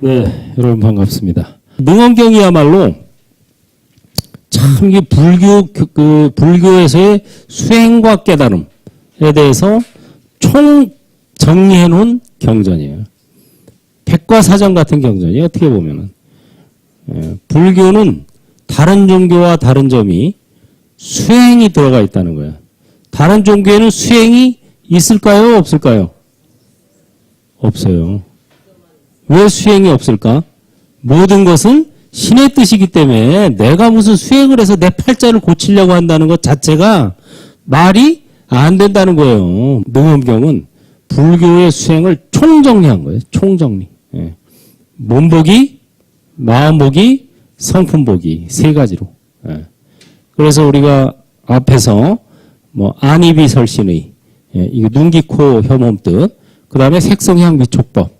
네, 여러분 반갑습니다. 능엄경이야말로 참 이게 불교에서의 수행과 깨달음에 대해서 총 정리해 놓은 경전이에요. 백과사전 같은 경전이 어떻게 보면은 불교는 다른 종교와 다른 점이 수행이 들어가 있다는 거예요. 다른 종교에는 수행이 있을까요? 없을까요? 없어요. 왜 수행이 없을까? 모든 것은 신의 뜻이기 때문에 내가 무슨 수행을 해서 내 팔자를 고치려고 한다는 것 자체가 말이 안 된다는 거예요. 능엄경은 불교의 수행을 총정리한 거예요. 총정리. 예. 몸보기, 마음보기, 성품보기 세 가지로. 예. 그래서 우리가 앞에서 안이비설신의 이거 눈, 귀, 코, 혀, 몸 뜻, 그 다음에 색성향, 미촉법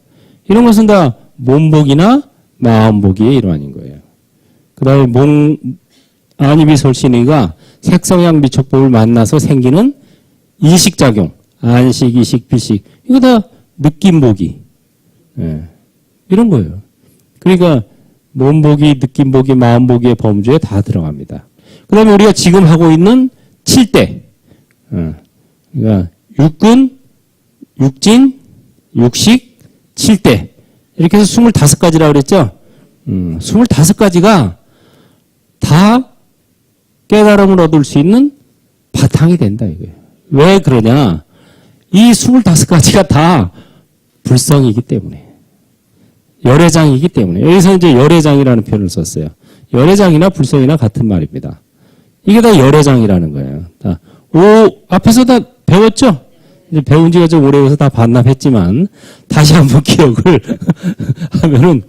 이런 것은 다 몸보기나 마음보기의 일환인 거예요. 그 다음에 안이비설신의가 색성향, 미촉법을 만나서 생기는 이식작용, 안식, 이식, 비식 이거 다 느낌보기 이런 거예요. 그러니까 몸보기, 느낌보기, 마음보기의 범주에 다 들어갑니다. 그 다음에 우리가 지금 하고 있는 7대 그러니까 육근, 육진, 육식, 7대 이렇게 해서 25가지라고 그랬죠. 25가지가 다 깨달음을 얻을 수 있는 바탕이 된다 이거예요. 왜 그러냐? 이 25가지가 다 불성이기 때문에 열애장이기 때문에 여기서 이제 열애장이라는 표현을 썼어요. 열애장이나 불성이나 같은 말입니다. 이게 다 열애장이라는 거예요. 다 앞에서 다 배웠죠? 이제 배운 지가 좀 오래돼서 다 반납했지만 다시 한번 기억을 하면은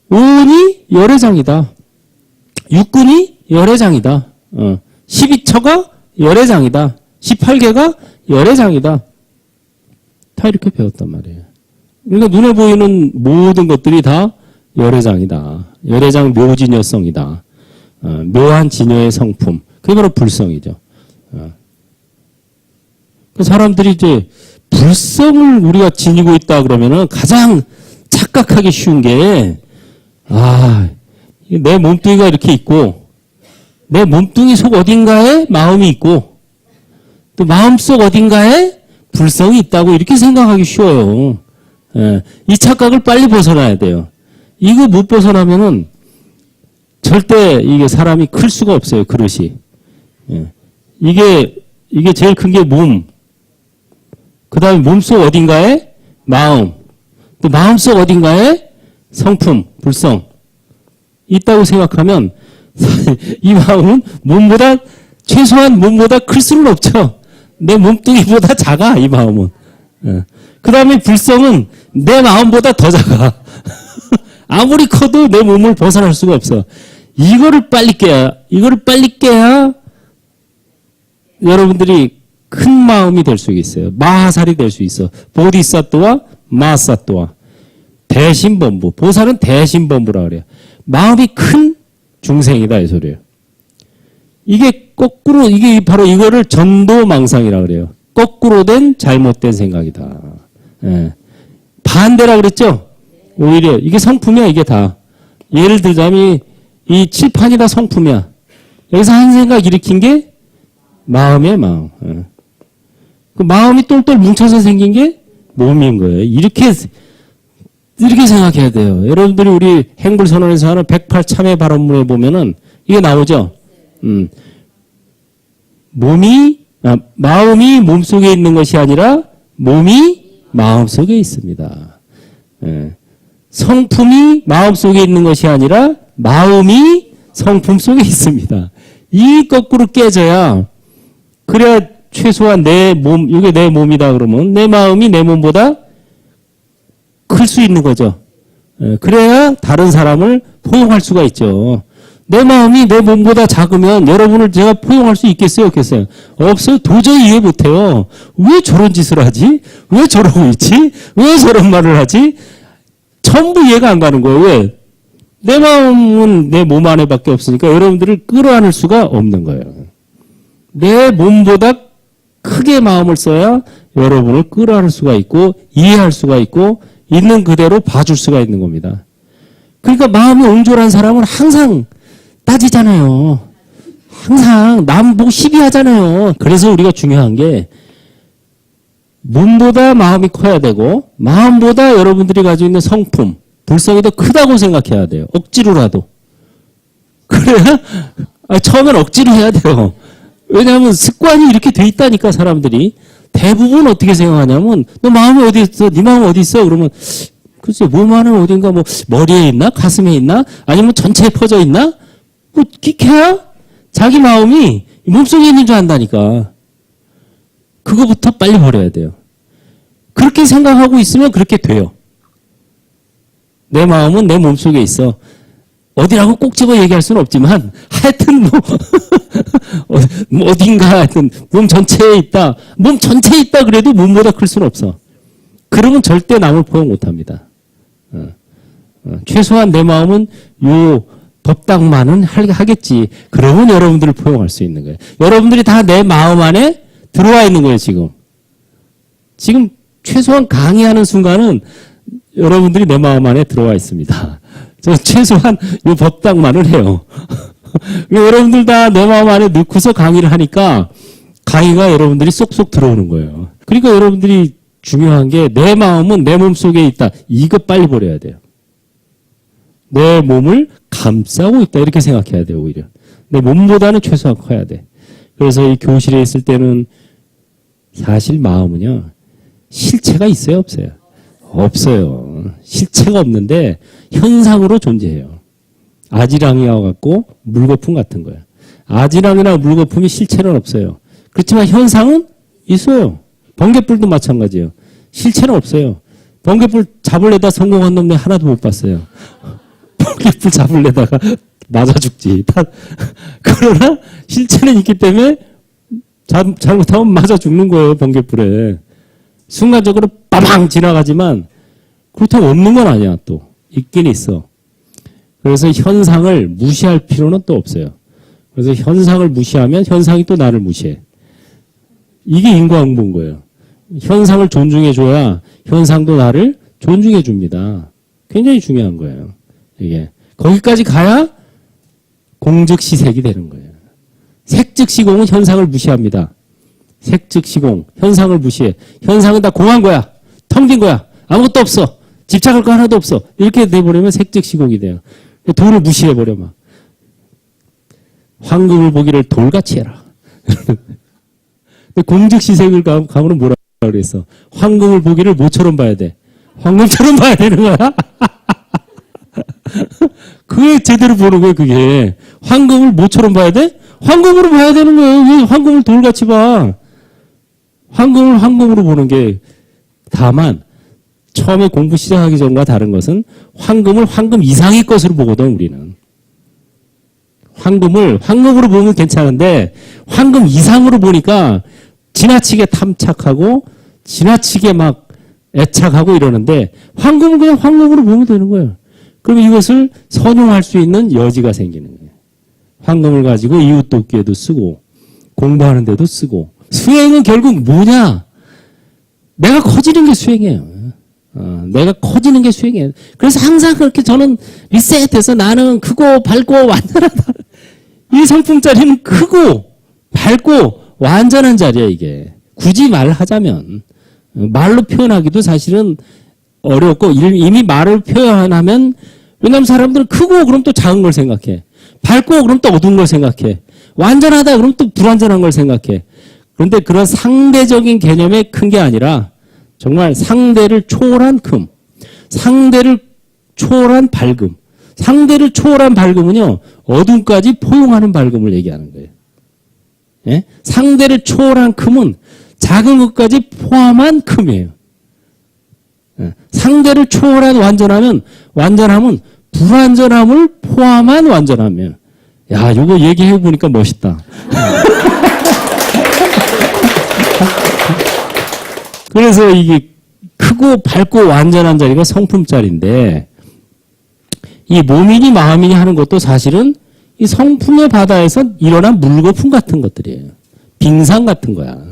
오은이 열애장이다. 육근이 열애장이다. 12처가 열애장이다. 18개가 열애장이다. 다 이렇게 배웠단 말이에요. 그러니까 눈에 보이는 모든 것들이 다 열애장이다. 열애장 묘진여성이다. 묘한 진여의 성품. 그게 바로 불성이죠. 사람들이 이제 불성을 우리가 지니고 있다 그러면은 가장 착각하기 쉬운 게, 내 몸뚱이가 이렇게 있고, 내 몸뚱이 속 어딘가에 마음이 있고, 또 마음속 어딘가에 불성이 있다고 이렇게 생각하기 쉬워요. 이 착각을 빨리 벗어나야 돼요. 이거 못 벗어나면은 절대 이게 사람이 클 수가 없어요, 그릇이. 이게 제일 큰 게 몸. 그 다음에 몸속 어딘가에 마음. 또 마음속 어딘가에 성품, 불성. 있다고 생각하면 이 마음은 최소한 몸보다 클 수는 없죠. 내 몸뚱이보다 작아, 이 마음은. 그 다음에 불성은 내 마음보다 더 작아. 아무리 커도 내 몸을 벗어날 수가 없어. 이거를 빨리 깨야 여러분들이 큰 마음이 될 수 있어요. 마하살이 될 수 있어. 보디사또와 마사또와 대신범부. 보살은 대신범부라 그래요. 마음이 큰 중생이다 이 소리예요. 이게 거꾸로 이게 바로 이거를 전도망상이라 그래요. 거꾸로 된 잘못된 생각이다. 반대라 그랬죠? 오히려 이게 성품이야 이게 다. 예를 들자면 이 칠판이 다 성품이야. 여기서 한 생각 일으킨 게 마음이에요, 마음. 그 마음이 똘똘 뭉쳐서 생긴 게 몸인 거예요. 이렇게 생각해야 돼요. 여러분들이 우리 행불선언에서 하는 108참회 발언문에 보면은 이게 나오죠? 마음이 몸속에 있는 것이 아니라 몸이 마음속에 있습니다. 성품이 마음속에 있는 것이 아니라 마음이 성품 속에 있습니다. 이 거꾸로 깨져야 그래야 최소한 내 몸, 이게 내 몸이다 그러면 내 마음이 내 몸보다 클 수 있는 거죠. 그래야 다른 사람을 포용할 수가 있죠. 내 마음이 내 몸보다 작으면 여러분을 제가 포용할 수 있겠어요? 없겠어요? 없어요. 도저히 이해 못해요. 왜 저런 짓을 하지? 왜 저러고 있지? 왜 저런 말을 하지? 전부 이해가 안 가는 거예요. 왜? 내 마음은 내 몸 안에밖에 없으니까 여러분들을 끌어안을 수가 없는 거예요. 내 몸보다 크게 마음을 써야 여러분을 끌어안을 수가 있고 이해할 수가 있고 있는 그대로 봐줄 수가 있는 겁니다. 그러니까 마음이 옹졸한 사람은 항상 따지잖아요. 항상 남 보고 시비하잖아요. 그래서 우리가 중요한 게 몸보다 마음이 커야 되고 마음보다 여러분들이 가지고 있는 성품, 불성이 더 크다고 생각해야 돼요. 억지로라도. 그래야 처음엔 억지로 해야 돼요. 왜냐하면 습관이 이렇게 돼 있다니까 사람들이. 대부분 어떻게 생각하냐면 너 마음이 어디 있어? 네 마음 어디 있어? 그러면 글쎄 몸 안은 어딘가 뭐 머리에 있나? 가슴에 있나? 아니면 전체에 퍼져 있나? 뭐 기캐야? 자기 마음이 몸속에 있는 줄 안다니까. 그거부터 빨리 버려야 돼요. 그렇게 생각하고 있으면 그렇게 돼요. 내 마음은 내 몸속에 있어. 어디라고 꼭 집어 얘기할 수는 없지만 하여튼 뭐 어딘가 하여튼 몸 전체에 있다. 몸 전체에 있다 그래도 몸보다 클 수는 없어. 그러면 절대 남을 포용 못합니다. 최소한 내 마음은 요 법당만은 하겠지. 그러면 여러분들을 포용할 수 있는 거예요. 여러분들이 다 내 마음 안에 들어와 있는 거예요, 지금. 지금 최소한 강의하는 순간은 여러분들이 내 마음 안에 들어와 있습니다. 저 최소한 이 법당만을 해요. 여러분들 다 내 마음 안에 넣고서 강의를 하니까 강의가 여러분들이 쏙쏙 들어오는 거예요. 그러니까 여러분들이 중요한 게 내 마음은 내 몸 속에 있다. 이거 빨리 버려야 돼요. 내 몸을 감싸고 있다. 이렇게 생각해야 돼요, 오히려. 내 몸보다는 최소한 커야 돼. 그래서 이 교실에 있을 때는 사실 마음은요, 실체가 있어요, 없어요? 없어요. 실체가 없는데 현상으로 존재해요. 아지랑이와 같고 물거품 같은 거예요. 아지랑이나 물거품이 실체는 없어요. 그렇지만 현상은 있어요. 번갯불도 마찬가지예요. 실체는 없어요. 번갯불 잡으려다 성공한 놈네 하나도 못 봤어요. 번갯불 잡으려다가 맞아 죽지. 그러나 실체는 있기 때문에 잘못하면 맞아 죽는 거예요, 번갯불에. 순간적으로 빠방 지나가지만 그렇다고 없는 건 아니야, 또. 있긴 있어. 그래서 현상을 무시할 필요는 또 없어요. 그래서 현상을 무시하면 현상이 또 나를 무시해. 이게 인과응보인 거예요. 현상을 존중해줘야 현상도 나를 존중해줍니다. 굉장히 중요한 거예요. 이게. 거기까지 가야 공즉시색이 되는 거예요. 색즉시공은 현상을 무시합니다. 색즉시공, 현상을 무시해. 현상은 다 공한 거야. 텅 빈 거야. 아무것도 없어. 집착할 거 하나도 없어. 이렇게 돼버리면 색즉시공이 돼요. 돌을 무시해버려, 막. 황금을 보기를 돌같이 해라. 공즉시색을 가면 뭐라 그랬어? 황금을 보기를 뭐처럼 봐야 돼? 황금처럼 봐야 되는 거야? 그게 제대로 보는 거예요, 그게. 황금을 뭐처럼 봐야 돼? 황금으로 봐야 되는 거예요. 왜 황금을 돌같이 봐? 황금을 황금으로 보는 게, 다만, 처음에 공부 시작하기 전과 다른 것은 황금을 황금 이상의 것으로 보거든, 우리는. 황금을 황금으로 보면 괜찮은데, 황금 이상으로 보니까 지나치게 탐착하고, 지나치게 막 애착하고 이러는데, 황금은 그냥 황금으로 보면 되는 거예요. 그럼 이것을 선용할 수 있는 여지가 생기는 거예요. 황금을 가지고 이웃 돕기에도 쓰고, 공부하는 데도 쓰고. 수행은 결국 뭐냐? 내가 커지는 게 수행이에요. 내가 커지는 게 수행이에요. 그래서 항상 그렇게 저는 리셋해서 나는 크고 밝고 완전하다. 이 성품자리는 크고 밝고 완전한 자리야, 이게. 굳이 말하자면. 말로 표현하기도 사실은 어렵고, 이미 말을 표현하면, 왜냐면 사람들은 크고 그럼 또 작은 걸 생각해. 밝고 그럼 또 어두운 걸 생각해. 완전하다 그럼 또 불완전한 걸 생각해. 그런데 그런 상대적인 개념의 큰 게 아니라 정말 상대를 초월한 큼, 상대를 초월한 밝음, 상대를 초월한 밝음은요, 어둠까지 포용하는 밝음을 얘기하는 거예요. 예? 상대를 초월한 큼은 작은 것까지 포함한 큼이에요. 예? 상대를 초월한 완전함은 불완전함을 포함한 완전함이에요. 야, 이거 얘기해 보니까 멋있다. 그래서 이게 크고 밝고 완전한 자리가 성품자리인데, 이 몸이니 마음이니 하는 것도 사실은 이 성품의 바다에서 일어난 물거품 같은 것들이에요. 빙상 같은 거야.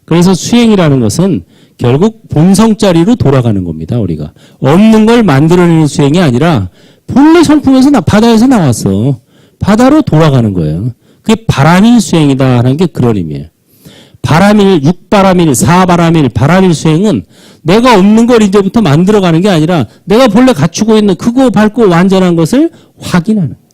그래서 수행이라는 것은 결국 본성자리로 돌아가는 겁니다. 우리가 없는 걸 만들어내는 수행이 아니라 본래 성품에서 바다에서 나왔어. 바다로 돌아가는 거예요. 그게 바람일 수행이다 하는 게 그런 의미예요. 바람일, 육바람일, 사바람일, 바람일 수행은 내가 없는 걸 이제부터 만들어가는 게 아니라 내가 본래 갖추고 있는 크고 밝고 완전한 것을 확인하는 거예요.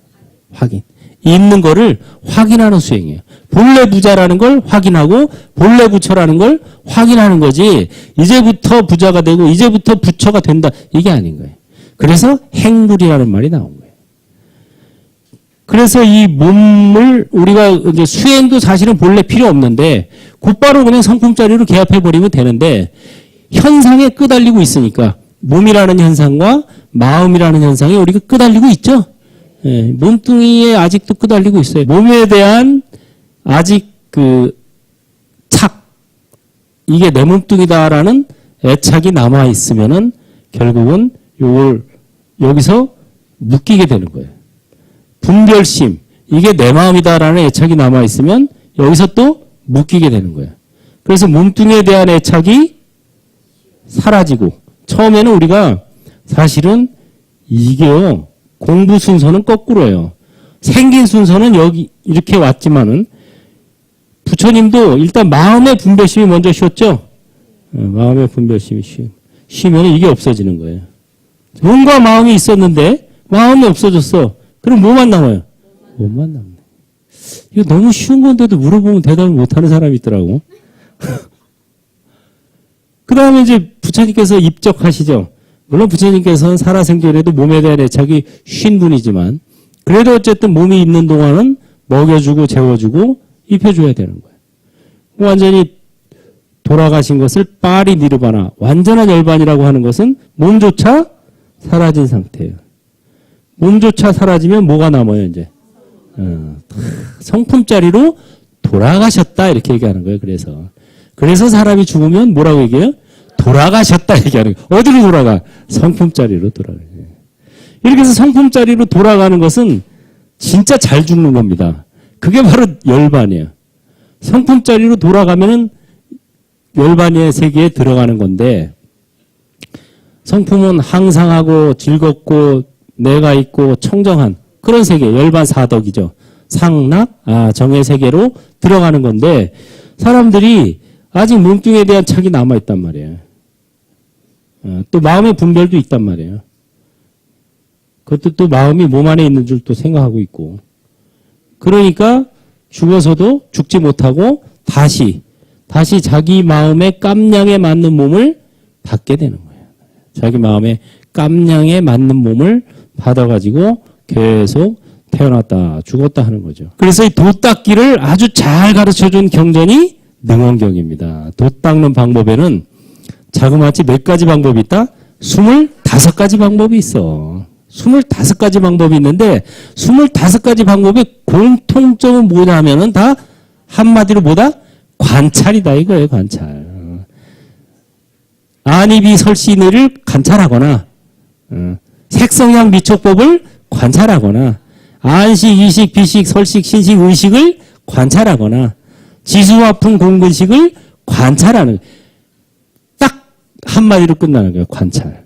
확인. 있는 거를 확인하는 수행이에요. 본래 부자라는 걸 확인하고 본래 부처라는 걸 확인하는 거지 이제부터 부자가 되고 이제부터 부처가 된다 이게 아닌 거예요. 그래서 행불이라는 말이 나온 거예요. 그래서 이 몸을 우리가 이제 수행도 사실은 본래 필요 없는데 곧바로 그냥 성품자리로 개합해버리면 되는데 현상에 끄달리고 있으니까 몸이라는 현상과 마음이라는 현상에 우리가 끄달리고 있죠. 예, 몸뚱이에 아직도 끄달리고 있어요. 몸에 대한 아직 이게 내 몸뚱이다라는 애착이 남아있으면은 결국은 요걸 여기서 묶이게 되는 거예요. 분별심, 이게 내 마음이다라는 애착이 남아있으면 여기서 또 묶이게 되는 거예요. 그래서 몸뚱이에 대한 애착이 사라지고, 처음에는 우리가 사실은 이게요, 공부 순서는 거꾸로예요. 생긴 순서는 여기 이렇게 왔지만은, 부처님도 일단 마음의 분별심이 먼저 쉬었죠? 마음의 분별심이 쉬면 이게 없어지는 거예요. 몸과 마음이 있었는데, 마음이 없어졌어. 그럼 뭐만 남아요? 몸만 남네. 이거 너무 쉬운 건데도 물어보면 대답을 못하는 사람이 있더라고. 그 다음에 이제 부처님께서 입적하시죠. 물론 부처님께서는 살아생전에도 몸에 대한 애착이 쉰 분이지만 그래도 어쨌든 몸이 있는 동안은 먹여주고 재워주고 입혀줘야 되는 거예요. 완전히 돌아가신 것을 빠리 니르바나 완전한 열반이라고 하는 것은 몸조차 사라진 상태예요. 몸조차 사라지면 뭐가 남아요 이제? 성품자리로 돌아가셨다 이렇게 얘기하는 거예요. 그래서 사람이 죽으면 뭐라고 얘기해요? 돌아가셨다 얘기하는 거예요. 어디로 돌아가? 성품자리로 돌아가요. 이렇게 해서 성품자리로 돌아가는 것은 진짜 잘 죽는 겁니다. 그게 바로 열반이에요. 성품자리로 돌아가면은 열반의 세계에 들어가는 건데 성품은 항상하고 즐겁고 내가 있고 청정한 그런 세계, 열반 사덕이죠. 상락, 정의 세계로 들어가는 건데 사람들이 아직 몸뚱이에 대한 착이 남아있단 말이에요. 또 마음의 분별도 있단 말이에요. 그것도 또 마음이 몸 안에 있는 줄 또 생각하고 있고. 그러니까 죽어서도 죽지 못하고 다시 자기 마음의 깜냥에 맞는 몸을 받게 되는 거예요. 자기 마음의 깜냥에 맞는 몸을 받아가지고 계속 태어났다 죽었다 하는 거죠. 그래서 이 도 닦기를 아주 잘 가르쳐준 경전이 능언경입니다. 도 닦는 방법에는 자그마치 몇 가지 방법이 있다? 25가지 방법이 있어. 25가지 방법이 있는데 25가지 방법의 공통점은 뭐냐 하면은 다 한마디로 뭐다? 관찰이다 이거예요. 관찰. 안입이 설신의를 관찰하거나 색성향 미촉법을 관찰하거나 안식, 이식, 비식, 설식, 신식, 의식을 관찰하거나 지수화풍 공근식을 관찰하는 딱 한마디로 끝나는 거예요. 관찰.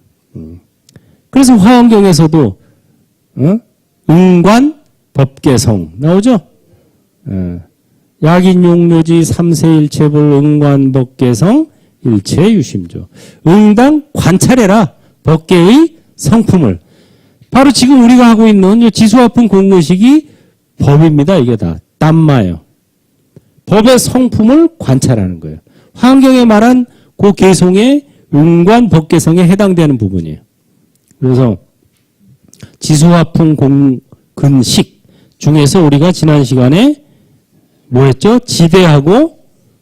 그래서 화엄경에서도 응관, 법계성 나오죠? 약인용묘지 삼세일체불 응관, 법계성 일체유심조. 응당 관찰해라. 법계의 성품을. 바로 지금 우리가 하고 있는 지수화풍 공근식이 법입니다. 이게 다 땀마예요. 법의 성품을 관찰하는 거예요. 화엄경에 말한 그 개송의 응관 법계성에 해당되는 부분이에요. 그래서 지수화풍 공근식 중에서 우리가 지난 시간에 뭐 했죠? 지대하고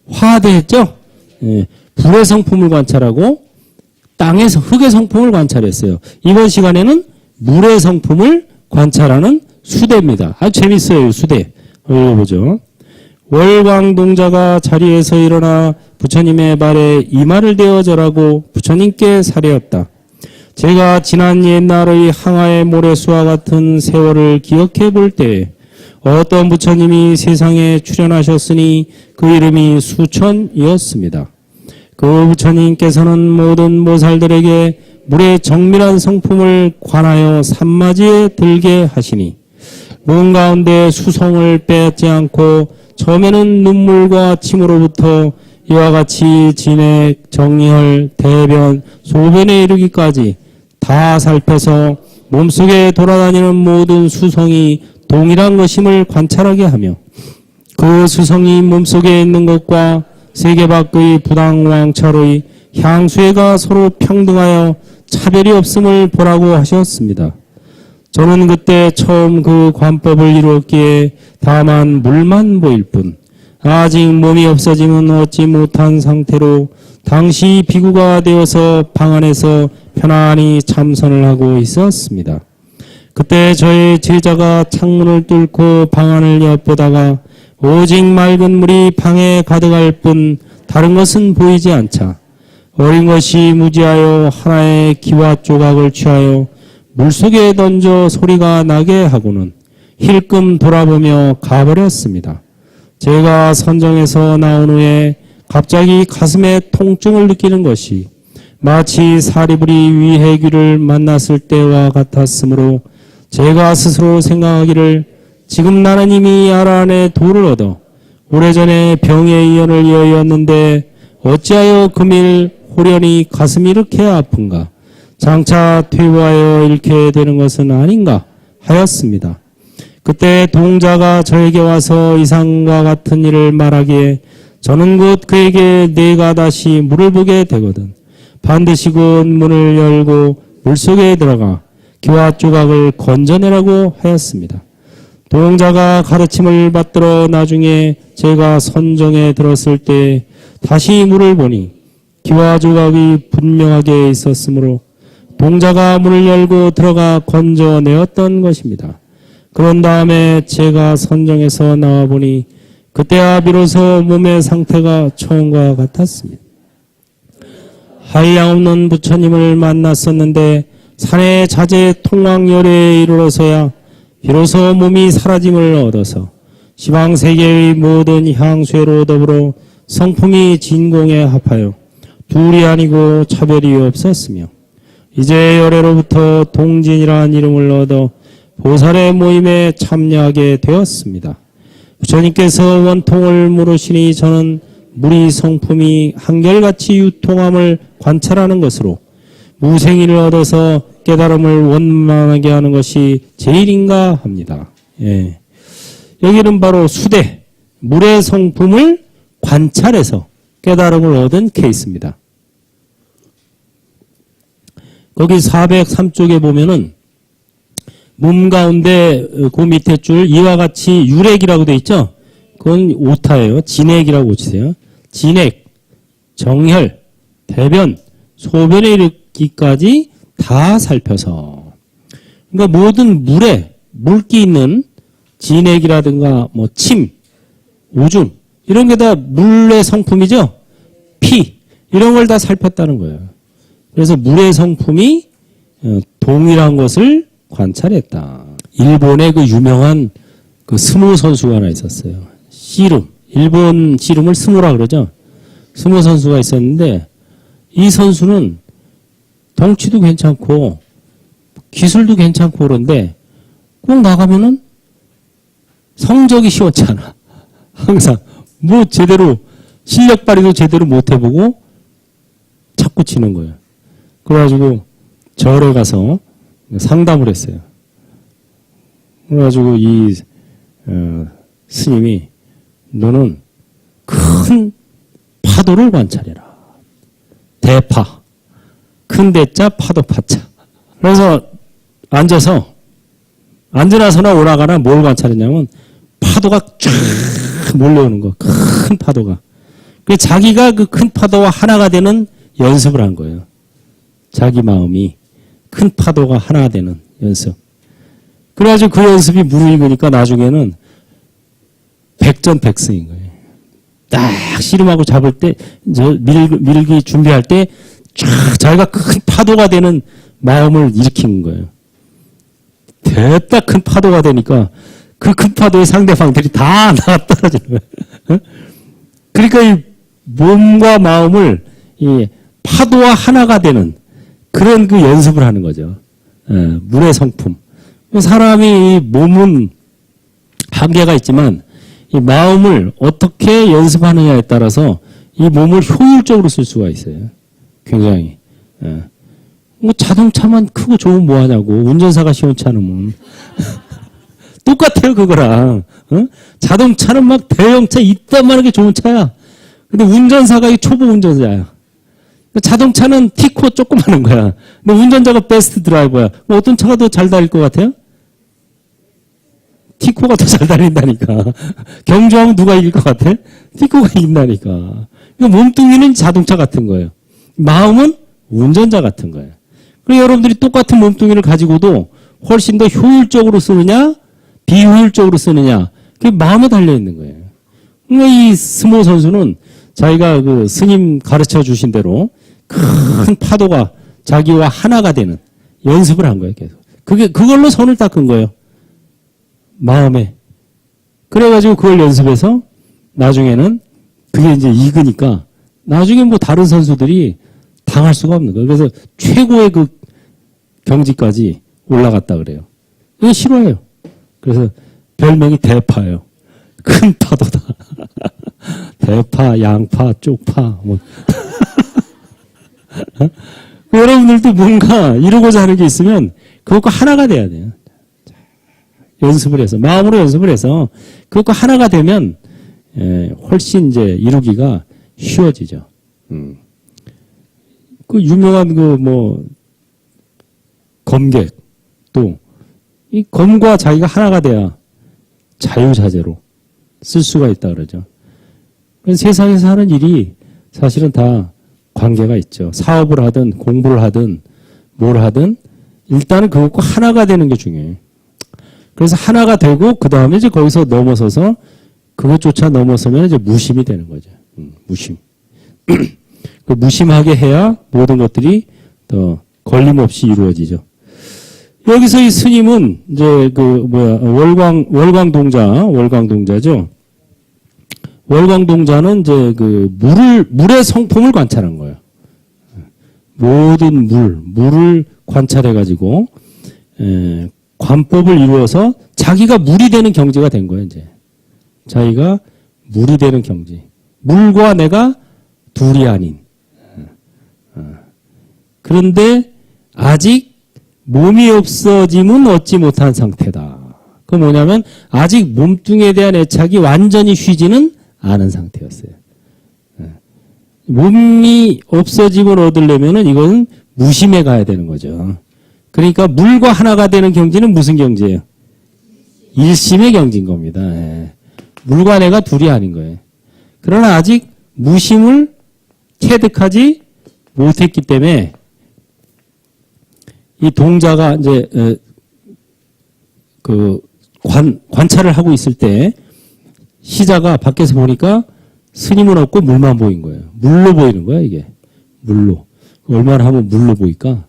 화대했죠? 예, 불의 성품을 관찰하고 땅에서 흙의 성품을 관찰했어요. 이번 시간에는 물의 성품을 관찰하는 수대입니다. 아주 재밌어요. 수대. 읽어보죠. 월광동자가 자리에서 일어나 부처님의 발에 이마를 대어 절하고 부처님께 사례었다. 제가 지난 옛날의 항아의 모래수와 같은 세월을 기억해 볼 때 어떤 부처님이 세상에 출현하셨으니 그 이름이 수천이었습니다. 그 부처님께서는 모든 보살들에게 물의 정밀한 성품을 관하여 산마지에 들게 하시니 몸 가운데 수성을 빼앗지 않고 처음에는 눈물과 침으로부터 이와 같이 진액, 정리혈, 대변, 소변에 이르기까지 다 살펴서 몸속에 돌아다니는 모든 수성이 동일한 것임을 관찰하게 하며 그 수성이 몸속에 있는 것과 세계 밖의 부당왕찰의 향수에가 서로 평등하여 차별이 없음을 보라고 하셨습니다. 저는 그때 처음 그 관법을 이루었기에 다만 물만 보일 뿐 아직 몸이 없어짐은 얻지 못한 상태로 당시 비구가 되어서 방 안에서 편안히 참선을 하고 있었습니다. 그때 저의 제자가 창문을 뚫고 방 안을 엿보다가 오직 맑은 물이 방에 가득할 뿐 다른 것은 보이지 않자 어린 것이 무지하여 하나의 기와 조각을 취하여 물속에 던져 소리가 나게 하고는 힐끔 돌아보며 가버렸습니다. 제가 선정에서 나온 후에 갑자기 가슴에 통증을 느끼는 것이 마치 사리부리 위해귀를 만났을 때와 같았으므로 제가 스스로 생각하기를 지금 나는 이미 아라한의 도를 얻어 오래전에 병의 이연을 이어였는데 어찌하여 금일 호련히 가슴이 이렇게 아픈가? 장차 퇴보하여 잃게 되는 것은 아닌가 하였습니다. 그때 동자가 저에게 와서 이상과 같은 일을 말하기에 저는 곧 그에게 내가 다시 물을 보게 되거든 반드시 곧 문을 열고 물속에 들어가 기와 조각을 건져내라고 하였습니다. 동자가 가르침을 받들어 나중에 제가 선정에 들었을 때 다시 물을 보니 기와 조각이 분명하게 있었으므로 동자가 문을 열고 들어가 건져내었던 것입니다. 그런 다음에 제가 선정에서 나와보니 그때야 비로소 몸의 상태가 처음과 같았습니다. 한량없는 부처님을 만났었는데 산의 자제 통학열애에 이르러서야 비로소 몸이 사라짐을 얻어서 시방세계의 모든 향수로 더불어 성품이 진공에 합하여 둘이 아니고 차별이 없었으며 이제 열애로부터 동진이라는 이름을 얻어 보살의 모임에 참여하게 되었습니다. 부처님께서 원통을 물으시니 저는 물이 성품이 한결같이 유통함을 관찰하는 것으로 무생이를 얻어서 깨달음을 원만하게 하는 것이 제일인가 합니다. 예. 여기는 바로 수대, 물의 성품을 관찰해서 깨달음을 얻은 케이스입니다. 거기 403쪽에 보면은 몸 가운데 그 밑에 줄 이와 같이 유렉이라고 되어 있죠. 그건 오타예요. 진액이라고 고치세요. 진액, 정혈, 대변, 소변에 이르기까지 다 살펴서 그러니까 모든 물에 물기 있는 진액이라든가 뭐 침, 오줌 이런 게 다 물의 성품이죠. 피 이런 걸 다 살폈다는 거예요. 그래서 물의 성품이 동일한 것을 관찰했다. 일본의 그 유명한 그 스모 선수가 하나 있었어요. 씨름. 일본 씨름을 스모라 그러죠. 스모 선수가 있었는데 이 선수는 덩치도 괜찮고 기술도 괜찮고 그런데 꼭 나가면은 성적이 시원치 않아. 항상 뭐 제대로 실력 발휘도 제대로 못 해보고 자꾸 치는 거예요. 그래가지고 절에 가서 상담을 했어요. 그래가지고 이 스님이 너는 큰 파도를 관찰해라. 대파. 큰 대자 파도 파자. 그래서 앉으나서나 오라가나 뭘 관찰했냐면 파도가 쫙 몰려오는 거. 큰 파도가. 그 자기가 그 큰 파도와 하나가 되는 연습을 한 거예요. 자기 마음이 큰 파도가 하나가 되는 연습. 그래가지고 그 연습이 무르익으니까 나중에는 백전백승인 거예요. 딱 씨름하고 잡을 때, 밀기 준비할 때, 쫙 자기가 큰 파도가 되는 마음을 일으키는 거예요. 됐다 큰 파도가 되니까 그 큰 파도의 상대방들이 다 나가 떨어지는 거예요. 그러니까 이 몸과 마음을 이 파도와 하나가 되는 그런 그 연습을 하는 거죠. 물의 성품. 사람이 몸은 한계가 있지만 이 마음을 어떻게 연습하느냐에 따라서 이 몸을 효율적으로 쓸 수가 있어요. 굉장히. 뭐 자동차만 크고 좋으면 뭐하냐고. 운전사가 시원치 않으면. 똑같아요, 그거랑. 자동차는 막 대형차 이딴만하게 좋은 차야. 근데 운전사가 이 초보 운전자야. 자동차는 티코 조그마한 거야. 근데 운전자가 베스트 드라이버야. 뭐 어떤 차가 더 잘 달릴 것 같아요? 티코가 더 잘 달린다니까. 경주하면 누가 이길 것 같아? 티코가 이긴다니까. 그러니까 몸뚱이는 자동차 같은 거예요. 마음은 운전자 같은 거예요. 그리고 여러분들이 똑같은 몸뚱이를 가지고도 훨씬 더 효율적으로 쓰느냐, 비효율적으로 쓰느냐, 그게 마음에 달려있는 거예요. 그러니까 이 스모 선수는 자기가 그 스님 가르쳐 주신 대로 큰 파도가 자기와 하나가 되는 연습을 한 거예요, 계속. 그걸로 선을 닦은 거예요. 마음에. 그래가지고 그걸 연습해서 나중에는 그게 이제 익으니까 나중에 뭐 다른 선수들이 당할 수가 없는 거예요. 그래서 최고의 그 경지까지 올라갔다 그래요. 이거 싫어해요. 그래서 별명이 대파예요. 큰 파도다. 대파, 양파, 쪽파, 뭐. 여러분들도 뭔가 이루고자 하는 게 있으면 그것과 하나가 돼야 돼요. 연습을 해서, 마음으로 연습을 해서 그것과 하나가 되면 훨씬 이제 이루기가 쉬워지죠. 그 유명한 그 뭐 검객 또 이 검과 자기가 하나가 돼야 자유자재로 쓸 수가 있다 그러죠. 세상에서 하는 일이 사실은 다 관계가 있죠. 사업을 하든 공부를 하든 뭘 하든 일단은 그것과 하나가 되는 게 중요해요. 그래서 하나가 되고 그 다음에 이제 거기서 넘어서서 그것조차 넘어서면 이제 무심이 되는 거죠. 무심. 그 무심하게 해야 모든 것들이 더 걸림없이 이루어지죠. 여기서 이 스님은 이제 월광동자죠. 월광동자는 이제 물의 성품을 관찰한 거예요. 모든 물을 관찰해가지고, 관법을 이루어서 자기가 물이 되는 경지가 된 거예요, 이제. 자기가 물이 되는 경지. 물과 내가 둘이 아닌. 그런데 아직 몸이 없어짐은 얻지 못한 상태다. 그 뭐냐면 아직 몸뚱이에 대한 애착이 완전히 쉬지는 않은 상태였어요. 몸이 없어짐을 얻으려면은 이거는 무심에 가야 되는 거죠. 그러니까 물과 하나가 되는 경지는 무슨 경지예요? 일심의 경지인 겁니다. 물과 내가 둘이 아닌 거예요. 그러나 아직 무심을 체득하지 못했기 때문에 이 동자가 이제 관찰을 하고 있을 때 시자가 밖에서 보니까 스님은 없고 물만 보인 거예요. 물로 보이는 거야 이게. 물로. 얼마나 하면 물로 보일까?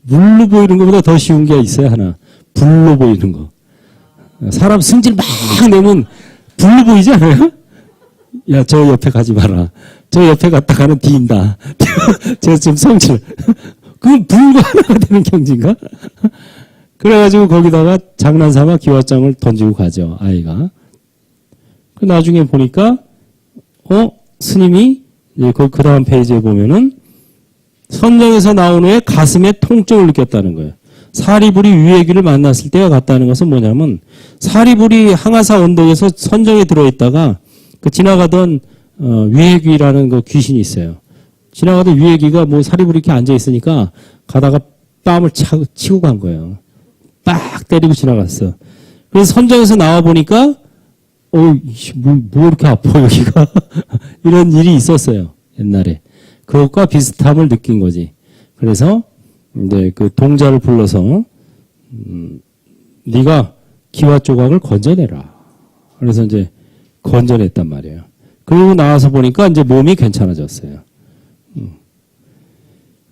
물로 보이는 것보다 더 쉬운 게 있어요 하나. 불로 보이는 거. 사람 승질 막 내면 불로 보이지 않아요? 야, 저 옆에 가지 마라. 저 옆에 갔다가는 뒤인다. 저 좀 성질. 그건 불과 하나가 되는 경지인가? 그래가지고 거기다가 장난삼아 기와장을 던지고 가죠, 아이가. 그 나중에 보니까, 스님이, 그 다음 페이지에 보면은, 선정에서 나온 후에 가슴에 통증을 느꼈다는 거예요. 사리불이 위해귀를 만났을 때가 같다는 것은 뭐냐면, 사리불이 항아사 언덕에서 선정에 들어있다가, 그 지나가던 위해귀라는 그 귀신이 있어요. 지나가던 위해귀가 뭐 사리불이 이렇게 앉아 있으니까 가다가 뺨을 치고 간 거예요. 빡 때리고 지나갔어. 그래서 선정에서 나와 보니까 뭐 이렇게 아파 여기가 이런 일이 있었어요. 옛날에. 그것과 비슷함을 느낀 거지. 그래서 이제 그 동자를 불러서 네가 기와 조각을 건져내라. 그래서 이제 건져냈단 말이에요. 그리고 나와서 보니까 이제 몸이 괜찮아졌어요.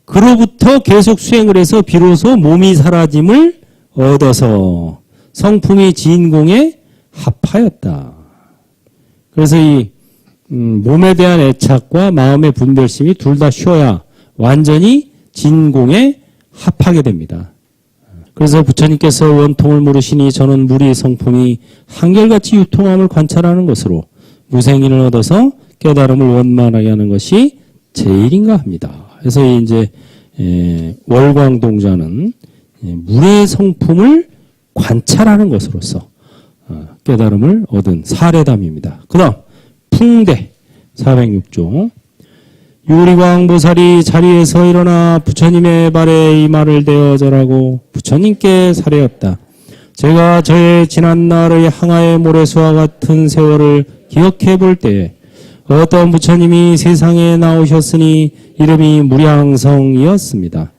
그로부터 계속 수행을 해서 비로소 몸이 사라짐을 얻어서 성품이 진공에 합하였다. 그래서 이 몸에 대한 애착과 마음의 분별심이 둘 다 쉬어야 완전히 진공에 합하게 됩니다. 그래서 부처님께서 원통을 물으시니 저는 무리 성품이 한결같이 유통함을 관찰하는 것으로 무생인을 얻어서 깨달음을 원만하게 하는 것이 제일인가 합니다. 그래서 이제 월광동자는 물의 성품을 관찰하는 것으로서 깨달음을 얻은 사례담입니다. 그 다음 풍대 406조 유리광보살이 자리에서 일어나 부처님의 발에 이마를 대어 절하고 부처님께 사례었다. 제가 저의 지난날의 항아의 모래수와 같은 세월을 기억해 볼 때에 어떤 부처님이 세상에 나오셨으니 이름이 무량성이었습니다.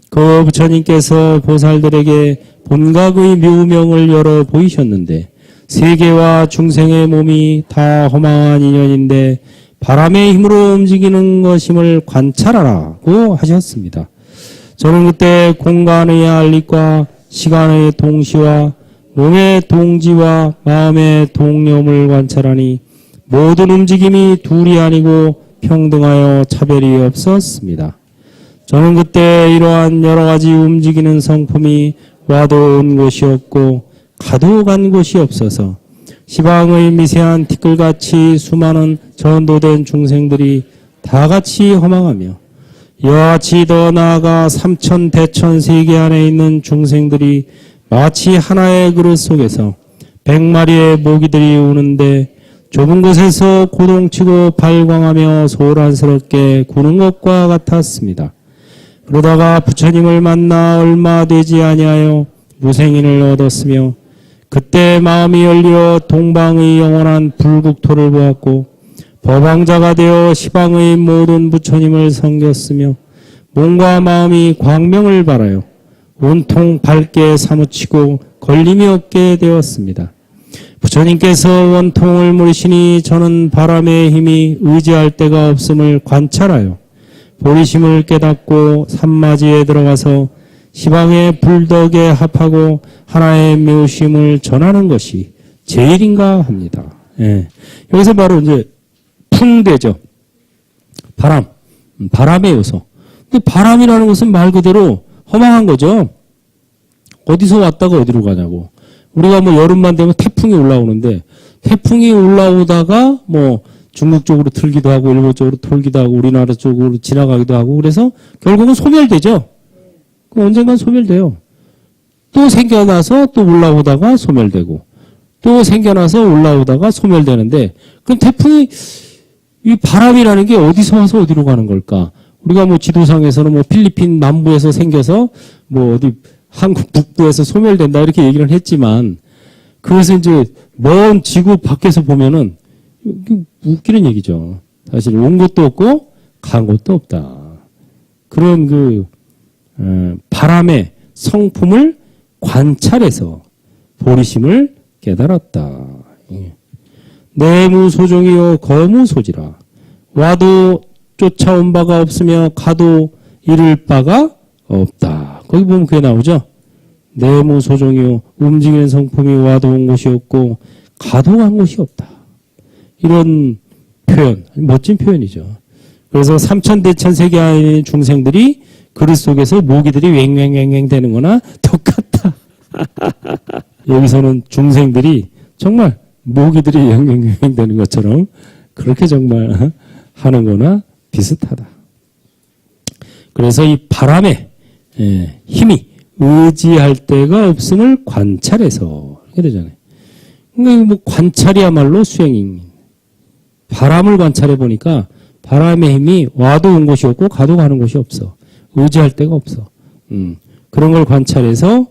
그 부처님께서 보살들에게 본각의 묘명을 열어 보이셨는데 세계와 중생의 몸이 다 허망한 인연인데 바람의 힘으로 움직이는 것임을 관찰하라고 하셨습니다. 저는 그때 공간의 알릭과 시간의 동시와 몸의 동지와 마음의 동념을 관찰하니 모든 움직임이 둘이 아니고 평등하여 차별이 없었습니다. 저는 그때 이러한 여러 가지 움직이는 성품이 와도 온 곳이 없고 가도 간 곳이 없어서 시방의 미세한 티끌같이 수많은 전도된 중생들이 다 같이 허망하며 이와 같이 더 나아가 삼천 대천 세계 안에 있는 중생들이 마치 하나의 그릇 속에서 100마리의 모기들이 우는데 좁은 곳에서 고동치고 발광하며 소란스럽게 구는 것과 같았습니다. 그러다가 부처님을 만나 얼마 되지 아니하여 무생인을 얻었으며 그때 마음이 열려 동방의 영원한 불국토를 보았고 법왕자가 되어 시방의 모든 부처님을 섬겼으며 몸과 마음이 광명을 발하여 온통 밝게 사무치고 걸림이 없게 되었습니다. 부처님께서 원통을 물으시니 저는 바람의 힘이 의지할 데가 없음을 관찰하여 보리심을 깨닫고 산마지에 들어가서 시방의 불덕에 합하고 하나의 묘심을 전하는 것이 제일인가 합니다. 예. 여기서 바로 이제 풍대죠. 바람, 바람의 요소. 근데 바람이라는 것은 말 그대로 허망한 거죠. 어디서 왔다가 어디로 가냐고. 우리가 뭐 여름만 되면 태풍이 올라오는데 태풍이 올라오다가 뭐 중국 쪽으로 틀기도 하고 일본 쪽으로 틀기도 하고 우리나라 쪽으로 지나가기도 하고 그래서 결국은 소멸되죠. 언젠간 소멸돼요. 또 생겨나서 또 올라오다가 소멸되고 또 생겨나서 올라오다가 소멸되는데 그럼 태풍이 이 바람이라는 게 어디서 와서 어디로 가는 걸까? 우리가 뭐 지도상에서는 뭐 필리핀 남부에서 생겨서 뭐 어디 한국 북부에서 소멸된다 이렇게 얘기를 했지만 그래서 이제 먼 지구 밖에서 보면은 웃기는 얘기죠. 사실 온 곳도 없고 간 곳도 없다. 그런 그 바람의 성품을 관찰해서 보리심을 깨달았다. 내무소종이요 거무소지라. 와도 쫓아온 바가 없으며 가도 이를 바가 없다. 거기 보면 그게 나오죠. 내무소종이요 움직이는 성품이 와도 온 곳이 없고 가도 간 곳이 없다. 이런 표현, 멋진 표현이죠. 그래서 삼천대천 세계 안에 있는 중생들이 그릇 속에서 모기들이 왱왱왱왱 되는 거나 똑같다. 여기서는 중생들이 정말 모기들이 왱왱왱 되는 것처럼 그렇게 정말 하는 거나 비슷하다. 그래서 이 바람의 힘이 의지할 데가 없음을 관찰해서 이렇게 되잖아요. 그러니까 뭐 관찰이야말로 수행입니다. 바람을 관찰해 보니까 바람의 힘이 와도 온 곳이 없고 가도 가는 곳이 없어. 의지할 데가 없어. 그런 걸 관찰해서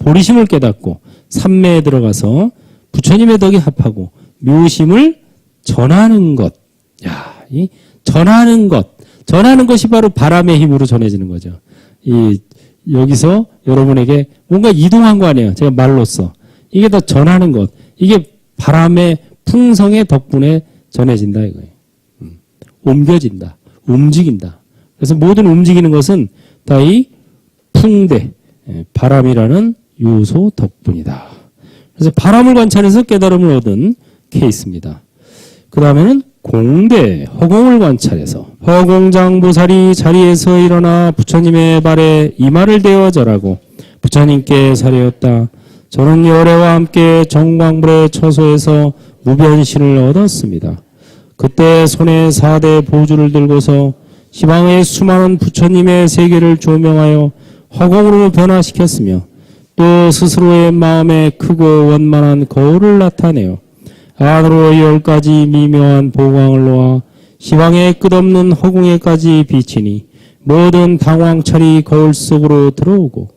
보리심을 깨닫고 삼매에 들어가서 부처님의 덕에 합하고 묘심을 전하는 것. 야, 이 전하는 것이 바로 바람의 힘으로 전해지는 거죠. 여기서 여러분에게 뭔가 이동한 거 아니에요. 제가 말로써. 이게 다 전하는 것. 이게 바람의 풍성의 덕분에 전해진다 이거예요. 옮겨진다. 움직인다. 그래서 모든 움직이는 것은 다 이 풍대, 바람이라는 요소 덕분이다. 그래서 바람을 관찰해서 깨달음을 얻은 케이스입니다. 그 다음에는 공대 허공을 관찰해서 허공장보살이 자리에서 일어나 부처님의 발에 이마를 대어 절하고 부처님께 사례었다. 저는 열애와 함께 정광불의 처소에서 무변신을 얻었습니다. 그때 손에 4대 보주를 들고서 시방의 수많은 부처님의 세계를 조명하여 허공으로 변화시켰으며 또 스스로의 마음에 크고 원만한 거울을 나타내어 안으로 10가지 미묘한 보광을 놓아 시방의 끝없는 허공에까지 비치니 모든 당황찰이 거울 속으로 들어오고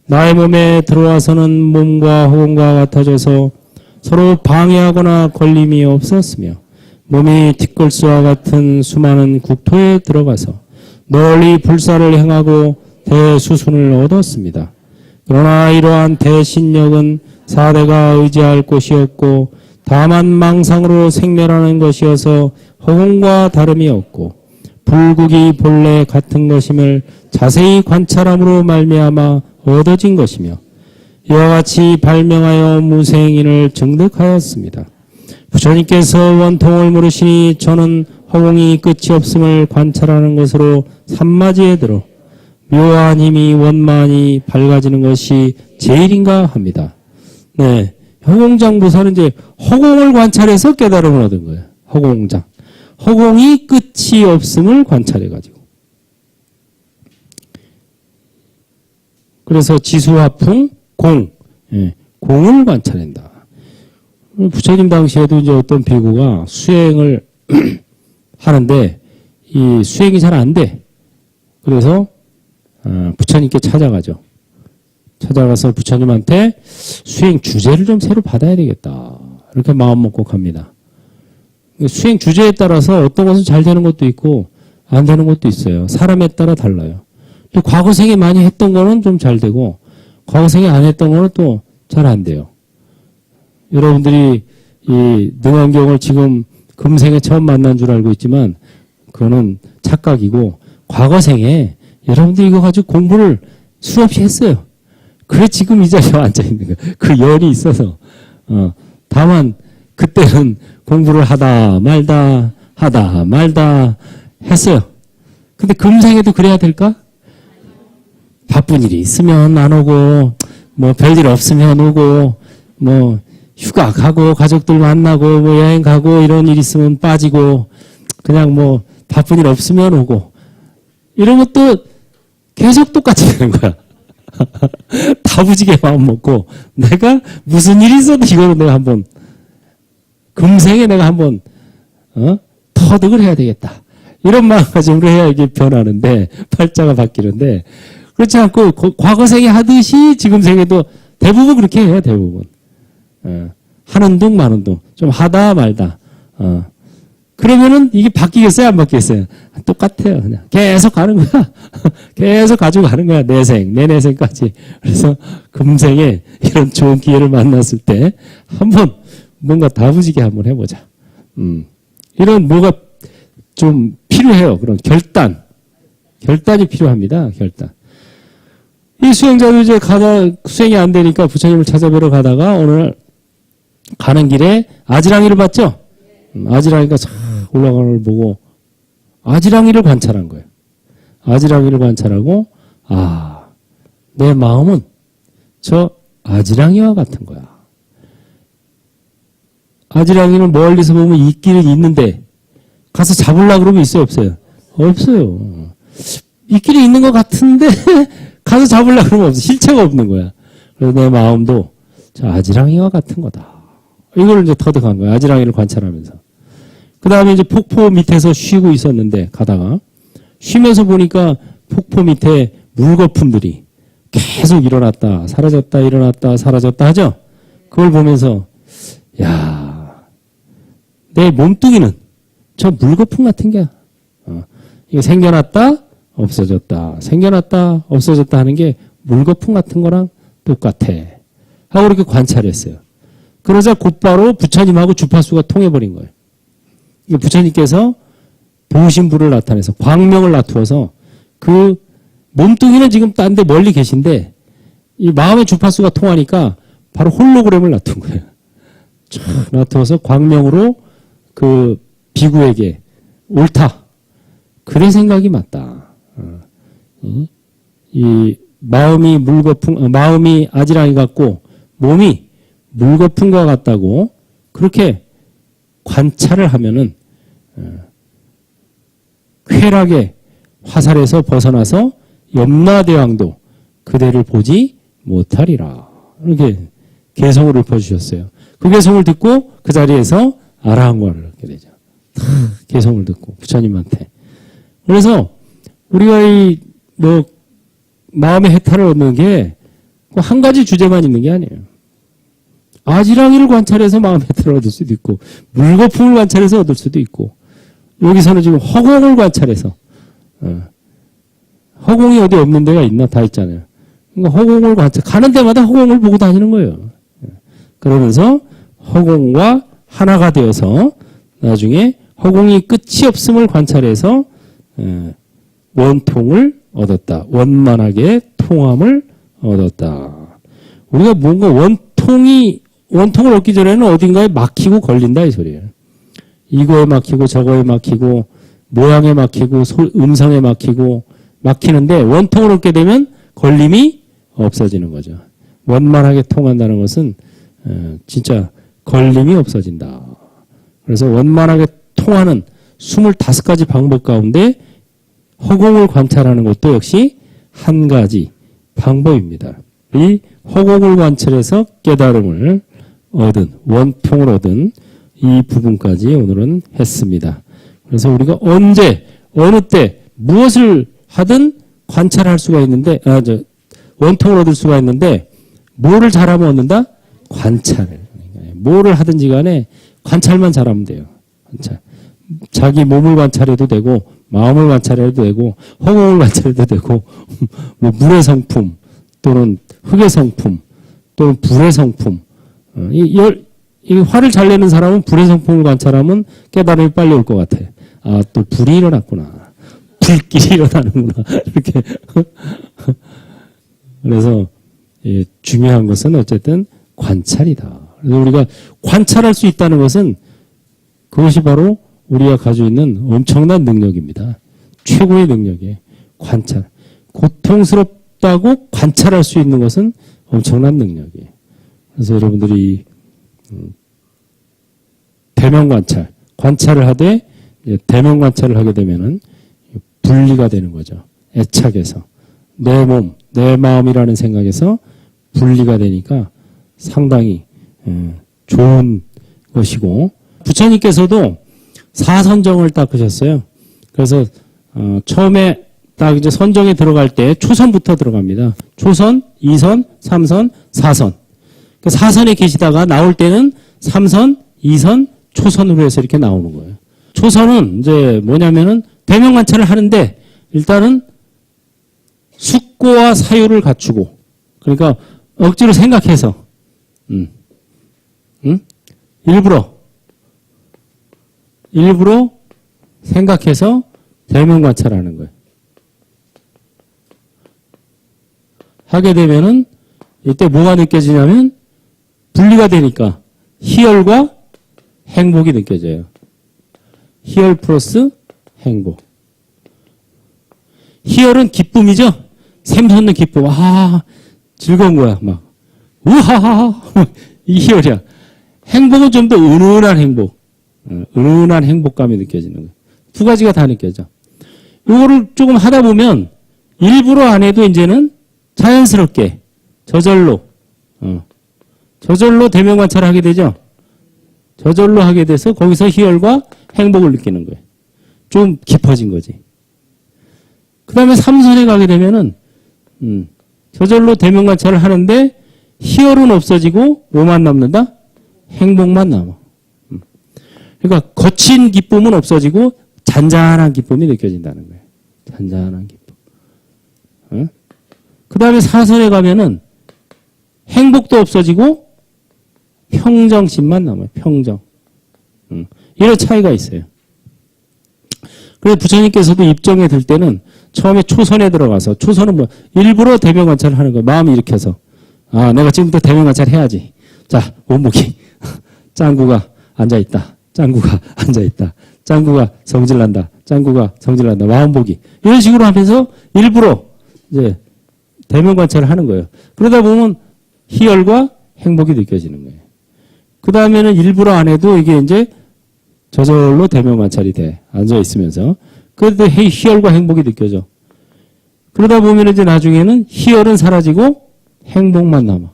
나의 몸에 들어와서는 몸과 허공과 같아져서 서로 방해하거나 걸림이 없었으며 몸이 뒷걸스와 같은 수많은 국토에 들어가서 널리 불사를 행하고 대수순을 얻었습니다. 그러나 이러한 대신력은 4대가 의지할 곳이었고 다만 망상으로 생멸하는 것이어서 허공과 다름이 없고 불국이 본래 같은 것임을 자세히 관찰함으로 말미암아 얻어진 것이며 이와 같이 발명하여 무생인을 증득하였습니다. 부처님께서 원통을 물으시니 저는 허공이 끝이 없음을 관찰하는 것으로 산마지에 들어 묘한 힘이 원만히 밝아지는 것이 제일인가 합니다. 네, 허공장보살은 이제 허공을 관찰해서 깨달음을 얻은 거예요. 허공장. 허공이 끝이 없음을 관찰해가지고. 그래서 지수화풍, 공. 예, 공을 관찰한다. 부처님 당시에도 이제 어떤 비구가 수행을 하는데 이 수행이 잘 안 돼. 그래서 부처님께 찾아가죠. 찾아가서 부처님한테 수행 주제를 좀 새로 받아야 되겠다. 이렇게 마음 먹고 갑니다. 수행 주제에 따라서 어떤 것은 잘 되는 것도 있고 안 되는 것도 있어요. 사람에 따라 달라요. 또 과거생에 많이 했던 거는 좀 잘 되고 과거생에 안 했던 거는 또 잘 안 돼요. 여러분들이 이 능엄경을 지금 금생에 처음 만난 줄 알고 있지만 그거는 착각이고 과거생에 여러분들이 이거 가지고 공부를 수없이 했어요. 그래 지금 이 자리에 앉아 있는 거예요. 그 열이 있어서. 다만 그때는 공부를 하다 말다 했어요. 근데 금생에도 그래야 될까? 바쁜 일이 있으면 안 오고 뭐 별일 없으면 오고 뭐 휴가 가고 가족들 만나고 뭐 여행 가고 이런 일 있으면 빠지고 그냥 뭐 바쁜 일 없으면 오고 이런 것도 계속 똑같이 되는 거야. 다부지게 마음 먹고 내가 무슨 일이 있어도 이거는 내가 한번 금생에 내가 한번 터득을 해야 되겠다. 이런 마음가짐으로 해야 이게 변하는데 팔자가 바뀌는데 그렇지 않고 과거생에 하듯이 지금 생에도 대부분 그렇게 해요. 대부분. 하는 둥 마는 둥. 좀 하다 말다. 그러면은 이게 바뀌겠어요? 안 바뀌겠어요? 똑같아요. 그냥 계속 가는 거야. 계속 가지고 가는 거야. 내생까지. 그래서 금생에 이런 좋은 기회를 만났을 때 한번 뭔가 다부지게 한번 해보자. 이런 뭐가 좀 필요해요. 그런 결단이 필요합니다. 결단. 이 수행자도 이제 수행이 안 되니까 부처님을 찾아뵈러 가다가 오늘 가는 길에 아지랑이를 봤죠? 아지랑이가 싹 올라가는 걸 보고 아지랑이를 관찰한 거예요. 아지랑이를 관찰하고 내 마음은 저 아지랑이와 같은 거야. 아지랑이는 멀리서 보면 있기는 있는데 가서 잡으려고 그러면 있어요? 없어요? 없어요. 있기는 있는 것 같은데 가서 잡으려고 그러면 없어. 실체가 없는 거야. 그래서 내 마음도 저 아지랑이와 같은 거다. 이걸 이제 터득한 거야. 아지랑이를 관찰하면서. 그 다음에 이제 폭포 밑에서 쉬고 있었는데 가다가 쉬면서 보니까 폭포 밑에 물거품들이 계속 일어났다 사라졌다 일어났다 사라졌다 하죠. 그걸 보면서 내 몸뚱이는 저 물거품 같은 게 이거 생겨났다 없어졌다 생겨났다 없어졌다 하는 게 물거품 같은 거랑 똑같아 하고 이렇게 관찰했어요. 그러자 곧바로 부처님하고 주파수가 통해버린 거예요. 부처님께서 보신불을 나타내서 광명을 나투어서 그 몸뚱이는 지금 딴 데 멀리 계신데 이 마음의 주파수가 통하니까 바로 홀로그램을 나툰 거예요. 쫙 나투어서 광명으로 그 비구에게 옳다. 그래 생각이 맞다. 이 마음이 마음이 아지랑이 같고 몸이 물거품과 같다고 그렇게 관찰을 하면은 쾌락의 화살에서 벗어나서 염라대왕도 그대를 보지 못하리라. 이렇게 개성을 읊어주셨어요. 그 개성을 듣고 그 자리에서 아라한과를 얻게 되죠. 개성을 듣고 부처님한테. 그래서 우리가 마음의 해탈을 얻는 게 한 가지 주제만 있는 게 아니에요. 아지랑이를 관찰해서 마음의 해탈을 얻을 수도 있고 물거품을 관찰해서 얻을 수도 있고 여기서는 지금 허공을 관찰해서 허공이 어디 없는 데가 있나? 다 있잖아요. 그러니까 허공을 가는 데마다 허공을 보고 다니는 거예요. 그러면서 허공과 하나가 되어서 나중에 허공이 끝이 없음을 관찰해서 원통을 얻었다. 원만하게 통함을 얻었다. 우리가 뭔가 원통을 얻기 전에는 어딘가에 막히고 걸린다 이 소리예요. 이거에 막히고 저거에 막히고 모양에 막히고 음성에 막히는데 원통을 얻게 되면 걸림이 없어지는 거죠. 원만하게 통한다는 것은 진짜 걸림이 없어진다. 그래서 원만하게 통하는 25가지 방법 가운데 허공을 관찰하는 것도 역시 한 가지 방법입니다. 이 허공을 관찰해서 깨달음을 얻은, 원통을 얻은 이 부분까지 오늘은 했습니다. 그래서 우리가 언제, 어느 때, 무엇을 하든 관찰할 수가 있는데, 원통을 얻을 수가 있는데, 뭐를 잘하면 얻는다? 관찰을. 뭐를 하든지 간에 관찰만 잘하면 돼요. 관찰. 자기 몸을 관찰해도 되고, 마음을 관찰해도 되고, 허공을 관찰해도 되고, 뭐 물의 성품, 또는 흙의 성품, 또는 불의 성품. 이 화를 잘 내는 사람은 불의 성품을 관찰하면 깨달음이 빨리 올 것 같아. 아, 또 불이 일어났구나. 불길이 일어나는구나. 이렇게. 그래서 중요한 것은 어쨌든 관찰이다. 그래서 우리가 관찰할 수 있다는 것은 그것이 바로 우리가 가지고 있는 엄청난 능력입니다. 최고의 능력이에요. 관찰. 고통스럽다고 관찰할 수 있는 것은 엄청난 능력이에요. 그래서 여러분들이 대면 관찰을 하되 대면 관찰을 하게 되면은 분리가 되는 거죠. 애착에서 내 몸, 내 마음이라는 생각에서 분리가 되니까 상당히 좋은 것이고 부처님께서도 사선정을 닦으셨어요. 그래서 처음에 딱 이제 선정에 들어갈 때 초선부터 들어갑니다. 초선, 2선, 3선, 4선. 그 4선에 계시다가 나올 때는 3선, 2선, 초선으로 해서 이렇게 나오는 거예요. 초선은 이제 뭐냐면은 대면 관찰을 하는데 일단은 숙고와 사유를 갖추고 그러니까 억지로 생각해서 일부러 생각해서 대면 관찰하는 거예요. 하게 되면은 이때 뭐가 느껴지냐면 분리가 되니까 희열과 행복이 느껴져요. 희열 플러스 행복. 희열은 기쁨이죠. 샘솟는 기쁨. 아, 즐거운 거야. 막 우하하 이 희열이야. 행복은 좀 더 은은한 행복. 은은한 행복감이 느껴지는 거예요. 두 가지가 다 느껴져. 이거를 조금 하다 보면 일부러 안 해도 이제는 자연스럽게 저절로 대면 관찰을 하게 되죠. 저절로 하게 돼서 거기서 희열과 행복을 느끼는 거예요. 좀 깊어진 거지. 그 다음에 삼선에 가게 되면은 저절로 대면 관찰을 하는데 희열은 없어지고 뭐만 남는다? 행복만 남아. 그러니까 거친 기쁨은 없어지고 잔잔한 기쁨이 느껴진다는 거예요. 잔잔한 기쁨. 그 다음에 사선에 가면은 행복도 없어지고 평정심만 남아요. 평정. 이런 차이가 있어요. 그래서 부처님께서도 입정에 들 때는 처음에 초선에 들어가서 초선은 뭐 일부러 대면 관찰을 하는 거예요. 마음이 일으켜서 아 내가 지금부터 대면 관찰 해야지. 자 원목이 짱구가 앉아있다. 짱구가 앉아있다. 짱구가 성질난다. 짱구가 성질난다. 마음보기. 이런 식으로 하면서 일부러 이제 대면 관찰을 하는 거예요. 그러다 보면 희열과 행복이 느껴지는 거예요. 그 다음에는 일부러 안 해도 이게 이제 저절로 대면 관찰이 돼. 앉아있으면서. 그래도 희열과 행복이 느껴져. 그러다 보면 이제 나중에는 희열은 사라지고 행복만 남아.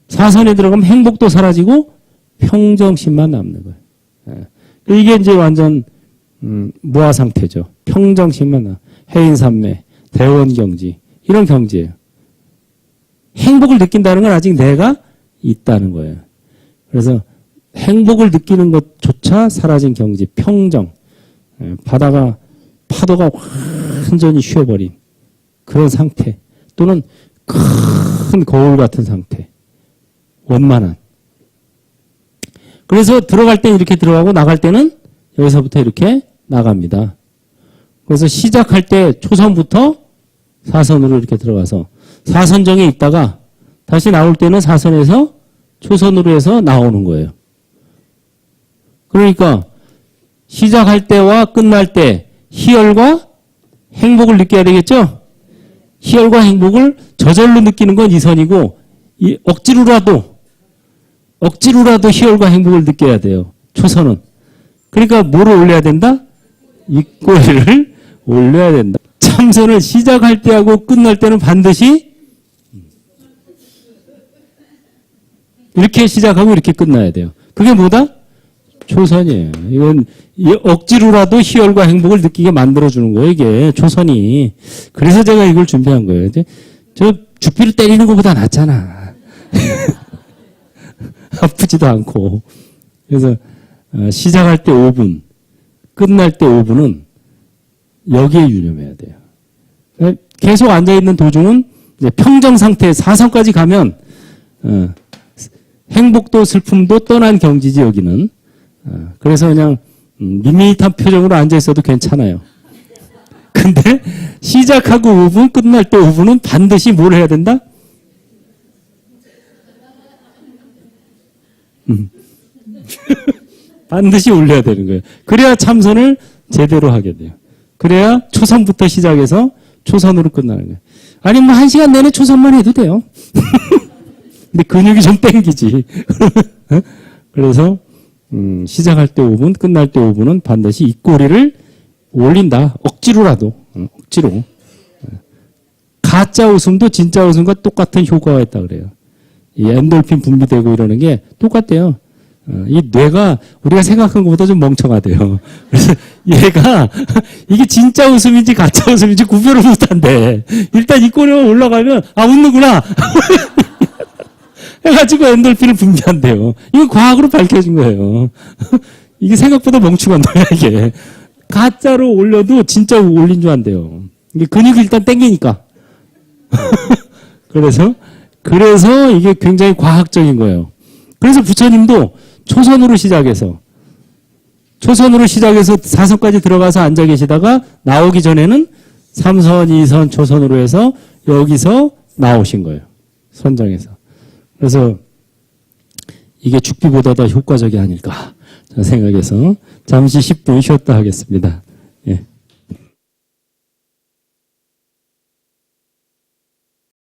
사선에 들어가면 행복도 사라지고 평정심만 남는 거예요. 예. 이게 이제 완전 무아 상태죠. 평정심만 남아. 해인산매, 대원경지 이런 경지예요. 행복을 느낀다는 건 아직 내가 있다는 거예요. 그래서 행복을 느끼는 것조차 사라진 경지, 평정. 예. 바다가 파도가 완전히 쉬어버린 그런 상태 또는 큰 거울 같은 상태. 원만한. 그래서 들어갈 때 이렇게 들어가고 나갈 때는 여기서부터 이렇게 나갑니다. 그래서 시작할 때 초선부터 사선으로 이렇게 들어가서 사선정에 있다가 다시 나올 때는 사선에서 초선으로 해서 나오는 거예요. 그러니까 시작할 때와 끝날 때 희열과 행복을 느껴야 되겠죠? 희열과 행복을 저절로 느끼는 건 이선이고 억지로라도 희열과 행복을 느껴야 돼요. 초선은. 그러니까 뭐를 올려야 된다? 입꼬리를 올려야 된다. 참선을 시작할 때하고 끝날 때는 반드시 이렇게 시작하고 이렇게 끝나야 돼요. 그게 뭐다? 초선이에요. 이건 억지로라도 희열과 행복을 느끼게 만들어주는 거예요. 이게 초선이. 그래서 제가 이걸 준비한 거예요. 저 죽비를 때리는 것보다 낫잖아. 아프지도 않고. 그래서 시작할 때 5분, 끝날 때 5분은 여기에 유념해야 돼요. 계속 앉아있는 도중은 이제 평정 상태 4선까지 가면 행복도 슬픔도 떠난 경지지 여기는. 그래서 그냥 밋밋한 표정으로 앉아있어도 괜찮아요. 근데 시작하고 5분, 끝날 때 5분은 반드시 뭘 해야 된다? 반드시 올려야 되는 거예요. 그래야 참선을 제대로 하게 돼요. 그래야 초선부터 시작해서 초선으로 끝나는 거예요. 아니 뭐 1시간 내내 초선만 해도 돼요. 근데 근육이 좀 땡기지. 그래서 시작할 때 5분, 끝날 때 5분은 반드시 입꼬리를 올린다. 억지로라도. 억지로. 가짜 웃음도 진짜 웃음과 똑같은 효과가 있다 그래요. 이 엔돌핀 분비되고 이러는 게 똑같대요. 이 뇌가 우리가 생각한 것보다 좀 멍청하대요. 그래서 얘가 이게 진짜 웃음인지 가짜 웃음인지 구별을 못한대. 일단 입꼬리가 올라가면 아 웃는구나. 해가지고 엔돌핀을 분비한대요. 이거 과학으로 밝혀진 거예요. 이게 생각보다 멍청한 거야 이게. 가짜로 올려도 진짜 올린 줄 안돼요. 이게 근육이 일단 땡기니까. 그래서 이게 굉장히 과학적인 거예요. 그래서 부처님도 초선으로 시작해서 4선까지 들어가서 앉아 계시다가 나오기 전에는 3선, 2선, 초선으로 해서 여기서 나오신 거예요. 선정에서. 그래서 이게 죽비보다 더 효과적이 아닐까 생각해서 잠시 10분 쉬었다 하겠습니다.